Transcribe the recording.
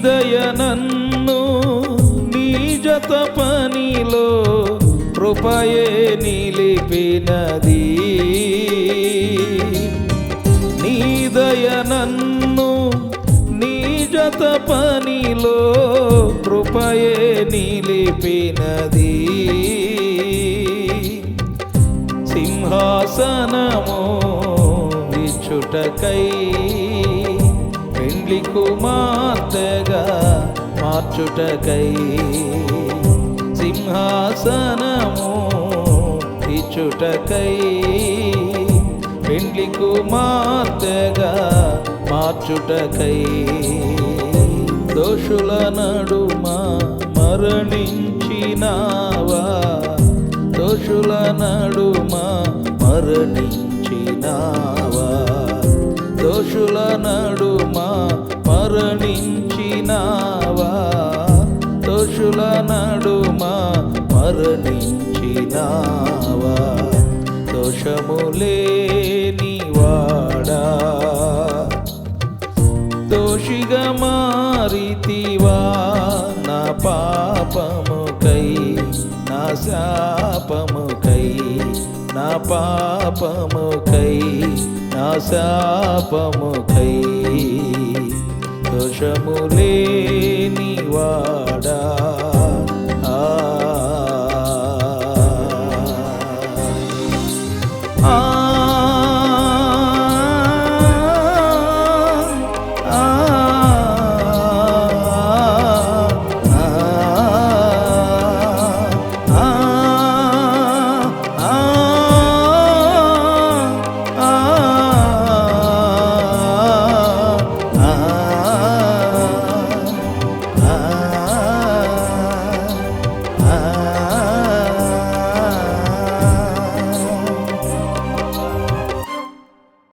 దయ నన్ను నీ జత పనిలో కృపయే నిలిపినది. నీ దయ నన్ను నీ జత పనిలో కృపయే నిలిపినది. సింహాసనము ఇచ్చుటకై పెండ్లి కుమార్తెగా మార్చుటకై, సింహాసనము ఇచ్చుటకై పెండ్లి కుమార్తెగా మార్చుటకై, దోషుల నడుమ మరణించినావా, దోషుల నడుమ మరణించినావా, దోషుల నడుమ మరణించినావా, దోషుల నడుమ మరణించినావా, దోషములేని వాడా దోషిగా మారితివా, నా పాపముకై నా శాపముకై, నా పాపముకై నా శాపముకై, దోషములేని వాడా